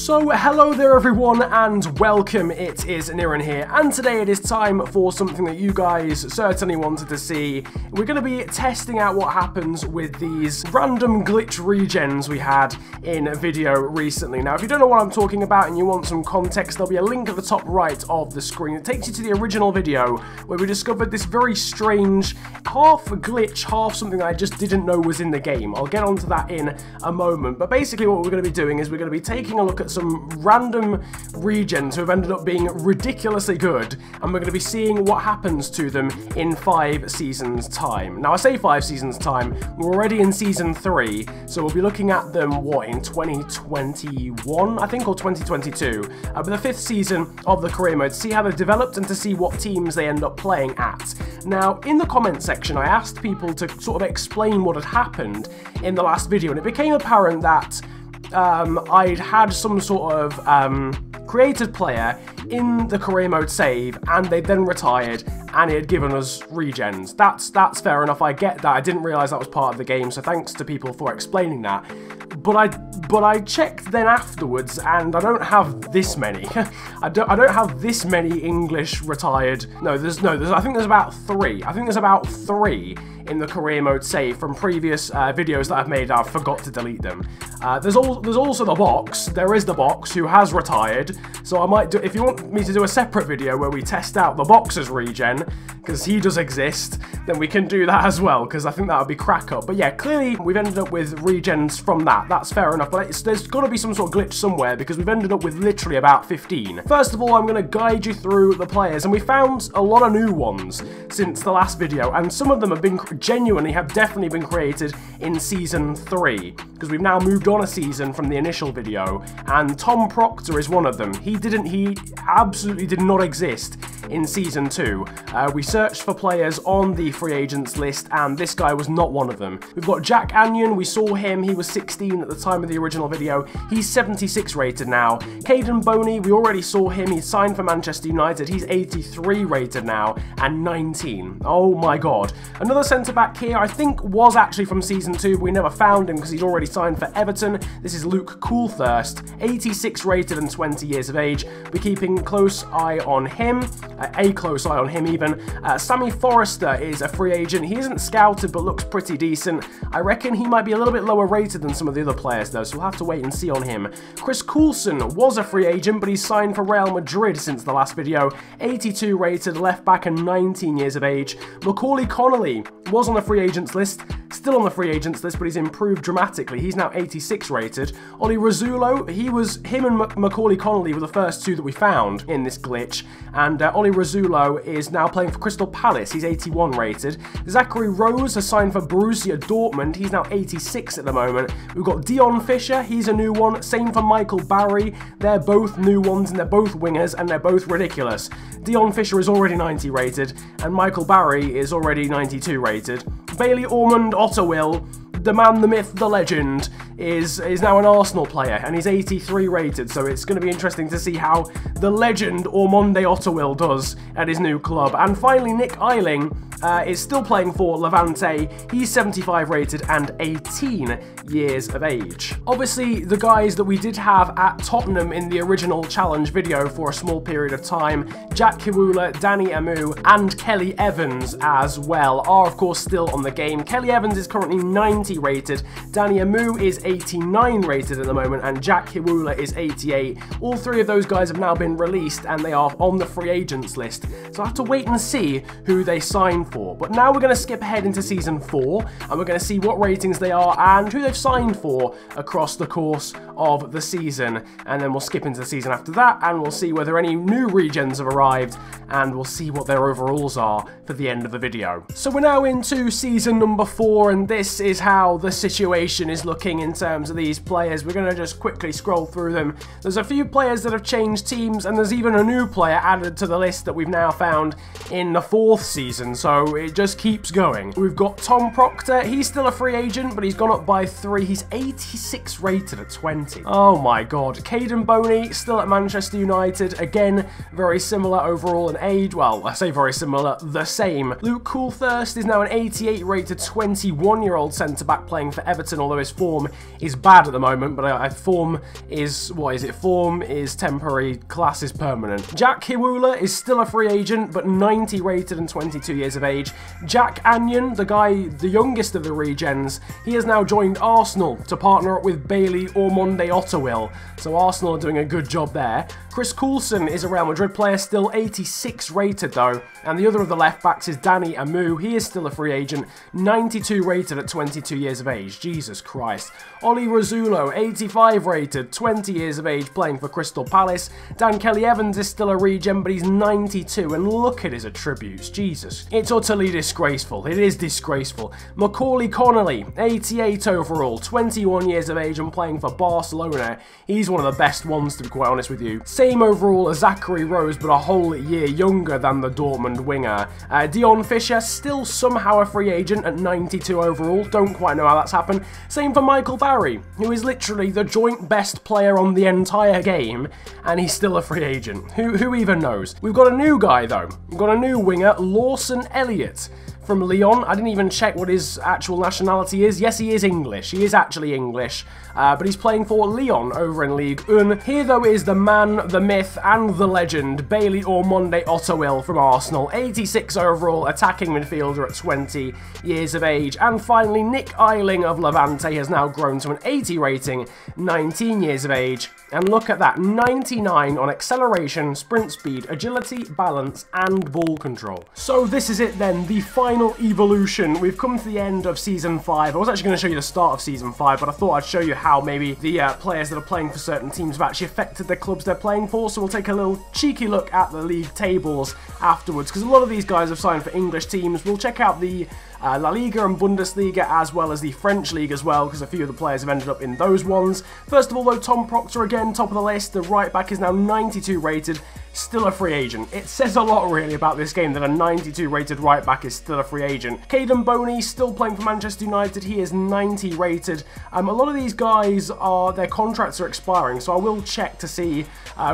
So hello there everyone and welcome, it is Niran here, and today it is time for something that you guys certainly wanted to see. We're going to be testing out what happens with these random glitch regens we had in a video recently. Now if you don't know what I'm talking about and you want some context, there'll be a link at the top right of the screen. It takes you to the original video where we discovered this very strange, half glitch, half something I just didn't know was in the game. I'll get onto that in a moment, but basically what we're going to be doing is we're going to be taking a look at some random regens who have ended up being ridiculously good, and we're going to be seeing what happens to them in 5 seasons time. Now I say 5 seasons time, we're already in season 3, so we'll be looking at them, what, in 2021 I think, or 2022, but the 5th season of the career mode, to see how they've developed and to see what teams they end up playing at. Now in the comment section I asked people to sort of explain what had happened in the last video, and it became apparent that I'd had some sort of created player in the career mode save, and they then retired, and it had given us regens. That's fair enough, I get that. I didn't realise that was part of the game, so thanks to people for explaining that. But I checked then afterwards, and I don't have this many. I don't have this many English retired. I think there's about 3. I think there's about 3 in the career mode save from previous videos that I've made. I forgot to delete them. There's also the box. There is the box who has retired. So I might do, if you want me to do a separate video where we test out the box's regen, because he does exist, then we can do that as well, because I think that would be crack up. But yeah, clearly we've ended up with regens from that. That's fair enough, but there's got to be some sort of glitch somewhere, because we've ended up with literally about 15. First of all, I'm going to guide you through the players, and we found a lot of new ones since the last video, and some of them have been definitely been created in season 3, because we've now moved on a season from the initial video, and Tom Proctor is one of them. He absolutely did not exist in season 2. We searched for players on the free agents list, and this guy was not one of them. We've got Jack Anion. We saw him, he was 16 at the time of the original video. He's 76 rated now. Caden Boney, we already saw him, he signed for Manchester United. He's 83 rated now, and 19. Oh my god. Another centre-back here, I think was actually from season 2, but we never found him because he's already signed for Everton. This is Luke Coolthirst, 86 rated and 20 years of age. We're keeping a close eye on him even. Sammy Forrester is a free agent. He isn't scouted but looks pretty decent. I reckon he might be a little bit lower rated than some of the other players though, so we'll have to wait and see on him. Chris Coulson was a free agent, but he's signed for Real Madrid since the last video. 82 rated, left back and 19 years of age. Macaulay Connolly was on the free agents list, still on the free agents list, but he's improved dramatically. He's now 86 rated. Oli Rizzulo, him and Macaulay Connolly were the first 2 that we found in this glitch, and Oli Rizzulo is now playing for Crystal Palace. He's 81 rated. Zachary Rose has signed for Borussia Dortmund. He's now 86 at the moment. We've got Dion Fisher, he's a new one. Same for Michael Barry. They're both new ones, and they're both wingers, and they're both ridiculous. Dion Fisher is already 90 rated, and Michael Barry is already 92 rated. Bailey Ormond Otterwill, the man, the myth, the legend, is now an Arsenal player, and he's 83 rated, so it's going to be interesting to see how the legend Ormonde Otterwill does at his new club. And finally, Nick Eiling is still playing for Levante. He's 75 rated and 18 years of age. Obviously, the guys that we did have at Tottenham in the original challenge video for a small period of time, Jack Kiwula, Danny Amu, and Kelly Evans as well, are of course still on the game. Kelly Evans is currently 90 rated, Danny Amu is 89 rated at the moment, and Jack Kiwula is 88. All 3 of those guys have now been released, and they are on the free agents list, so I have to wait and see who they sign for. But now we're going to skip ahead into season 4, and we're going to see what ratings they are and who they've signed for across the course of the season, and then we'll skip into the season after that, and we'll see whether any new regens have arrived, and we'll see what their overalls are for the end of the video. So we're now into season number 4, and this is how the situation is looking in terms of these players. We're going to just quickly scroll through them. There's a few players that have changed teams, and there's even a new player added to the list that we've now found in the 4th season, so go. It just keeps going. We've got Tom Proctor. He's still a free agent, but he's gone up by 3. He's 86 rated at 20. Oh my god. Caden Boney, still at Manchester United. Again, very similar overall in age. Well, I say very similar, the same. Luke Coulthurst is now an 88 rated 21-year-old centre-back playing for Everton, although his form is bad at the moment, but form is, what is it? Form is temporary, class is permanent. Jack Hiwula is still a free agent, but 90 rated and 22 years of age. Jack Anyon, the guy, the youngest of the Regens, he has now joined Arsenal to partner up with Bailey Ormonde Ottawil, so Arsenal are doing a good job there. Chris Coulson is a Real Madrid player, still 86 rated though, and the other of the left backs is Danny Amu. He is still a free agent, 92 rated at 22 years of age. Jesus Christ. Oli Razzulo, 85 rated, 20 years of age, playing for Crystal Palace. Dan Kelly-Evans is still a regen, but he's 92, and look at his attributes. Jesus. It's utterly disgraceful. It is disgraceful. Macaulay Connolly, 88 overall, 21 years of age, and playing for Barcelona. He's one of the best ones, to be quite honest with you. Same overall as Zachary Rose, but a whole year younger than the Dortmund winger. Dion Fisher, still somehow a free agent at 92 overall. Don't quite know how that's happened. Same for Michael Barry, who is literally the joint best player on the entire game, and he's still a free agent. Who even knows? We've got a new guy, though. We've got a new winger, Lawson Elliott. From Lyon. I didn't even check what his actual nationality is. Yes, he is English. He is actually English. But he's playing for Lyon over in Ligue 1. Here, though, is the man, the myth, and the legend, Bailey Ormonde Ottawil from Arsenal. 86 overall, attacking midfielder at 20 years of age. And finally, Nick Eiling of Levante has now grown to an 80 rating, 19 years of age. And look at that, 99 on acceleration, sprint speed, agility, balance, and ball control. So this is it then, the final evolution. We've come to the end of Season 5. I was actually going to show you the start of Season 5, but I thought I'd show you how maybe the players that are playing for certain teams have actually affected the clubs they're playing for. So we'll take a little cheeky look at the league tables afterwards, because a lot of these guys have signed for English teams. We'll check out the La Liga and Bundesliga, as well as the French league as well, because a few of the players have ended up in those ones. First of all, though, Tom Proctor again, top of the list. The right back is now 92 rated, still a free agent. It says a lot, really, about this game that a 92 rated right back is still a free agent. Caden Boney, still playing for Manchester United. He is 90 rated. A lot of these guys, their contracts are expiring, so I will check to see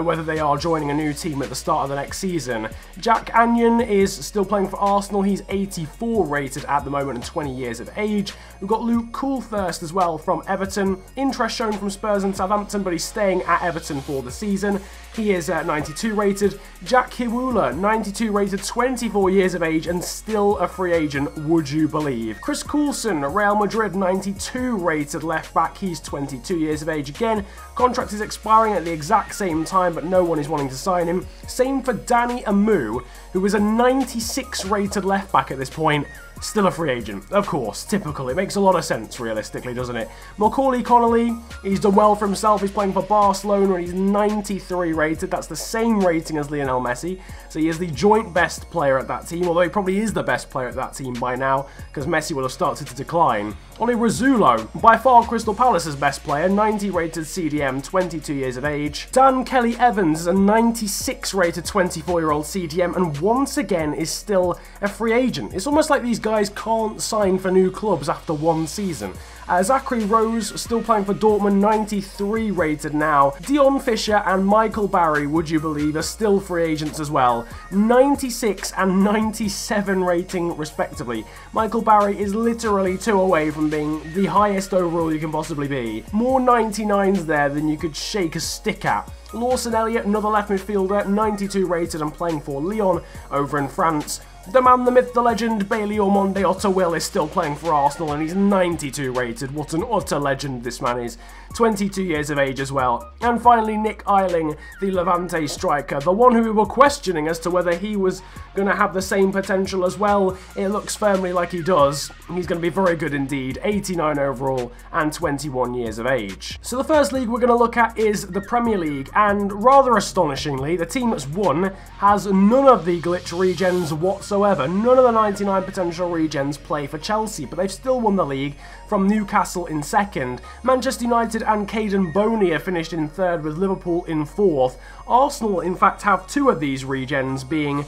whether they are joining a new team at the start of the next season. Jack Anyon is still playing for Arsenal. He's 84 rated at the moment and 20 years of age. We've got Luke Coulthurst as well from Everton. Interest shown from Spurs and Southampton, but he's staying at Everton for the season. He is 92 rated. Jack Hiwula, 92 rated, 24 years of age, and still a free agent, would you believe? Chris Coulson, Real Madrid, 92 rated left back. He's 22 years of age again. Contract is expiring at the exact same time, but no one is wanting to sign him. Same for Danny Amu, who is a 96 rated left back at this point. Still a free agent, of course, typical. It makes a lot of sense, realistically, doesn't it? Macaulay Connolly, he's done well for himself. He's playing for Barcelona and he's 93 rated. That's the same rating as Lionel Messi. So he is the joint best player at that team, although he probably is the best player at that team by now, because Messi will have started to decline. Oli Razzulo, by far Crystal Palace's best player, 90 rated CDM, 22 years of age. Dan Kelly-Evans is a 96 rated 24-year-old CDM, and once again is still a free agent. It's almost like these guys can't sign for new clubs after one season. Zachary Rose, still playing for Dortmund, 93 rated now. Dion Fisher and Michael Barry, would you believe, are still free agents as well. 96 and 97 rating, respectively. Michael Barry is literally 2 away from being the highest overall you can possibly be. More 99s there than you could shake a stick at. Lawson Elliott, another left midfielder, 92 rated and playing for Lyon over in France. The man, the myth, the legend, Bailey Ormonde Ottawil is still playing for Arsenal and he's 92 rated. What an utter legend this man is. 22 years of age as well. And finally, Nick Eiling, the Levante striker, the one who we were questioning as to whether he was going to have the same potential as well. It looks firmly like he does. He's going to be very good indeed. 89 overall and 21 years of age. So the first league we're going to look at is the Premier League, and rather astonishingly, the team that's won has none of the glitch regens whatsoever. whatsoever. None of the 99 potential regens play for Chelsea, but they've still won the league, from Newcastle in second. Manchester United and Caden Boney are finished in third, with Liverpool in fourth. Arsenal, in fact, have two of these regens, being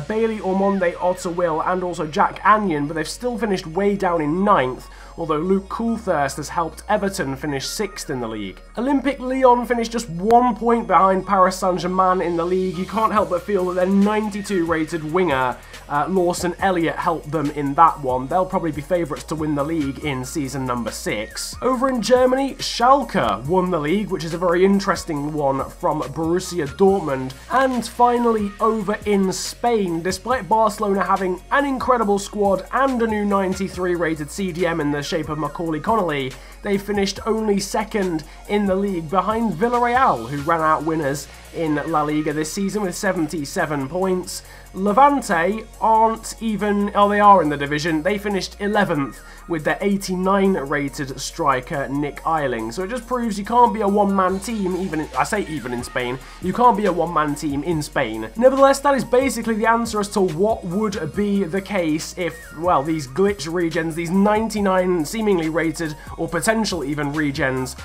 Bailey Ormonde Ottawil and also Jack Anion, but they've still finished way down in ninth, although Luke Coulthurst has helped Everton finish sixth in the league. Olympique Lyon finished just 1 point behind Paris Saint-Germain in the league. You can't help but feel that their 92 rated winger, Lawson Elliott, helped them in that one. They'll probably be favourites to win the league in season number 6. Over in Germany, Schalke won the league, which is a very interesting one from Borussia Dortmund. And finally, over in Spain, despite Barcelona having an incredible squad and a new 93 rated CDM in the shape of Macaulay Connolly, they finished only second in the league behind Villarreal, who ran out winners in La Liga this season with 77 points. Levante aren't even, oh, they are in the division. They finished 11th with their 89 rated striker Nick Eiling. So it just proves you can't be a one-man team, even in Spain. You can't be a one-man team in Spain. Nevertheless, that is basically the answer as to what would be the case if, well, these glitch regens, these 99 seemingly rated or potential even regens,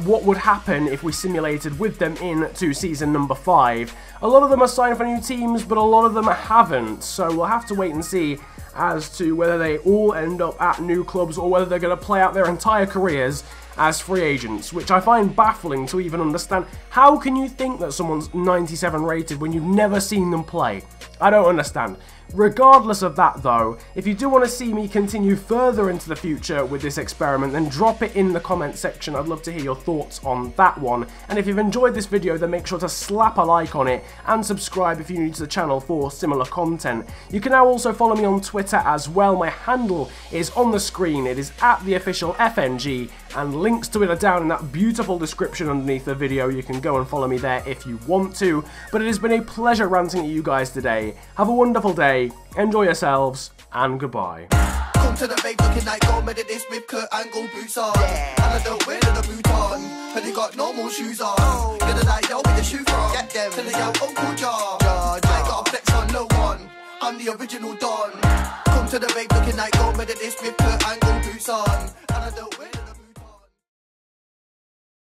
what would happen if we simulated with them into season number 5. A lot of them are signed for new teams, but a lot of them haven't, so we'll have to wait and see as to whether they all end up at new clubs or whether they're going to play out their entire careers as free agents, which I find baffling to even understand. How can you think that someone's 97 rated when you've never seen them play? I don't understand. Regardless of that though, if you do want to see me continue further into the future with this experiment, then drop it in the comment section. I'd love to hear your thoughts on that one. And if you've enjoyed this video, then make sure to slap a like on it and subscribe if you're new to the channel for similar content. You can now also follow me on Twitter as well. My handle is on the screen. It is @theofficialfng, and links to it are down in that beautiful description underneath the video. You can go and follow me there if you want to. But it has been a pleasure ranting at you guys today. Have a wonderful day, enjoy yourselves, and goodbye. Come to the vape looking like gold medalist with Kurt Angle boots on. And I don't wear the boot on, but they got normal shoes on. You're the like, yo, with the shoe from. Get them to the yo, Uncle Jar. I ain't got a flex on no one, I'm the original Don. Come to the vape looking like gold medalist with Kurt Angle boots on. And I don't wear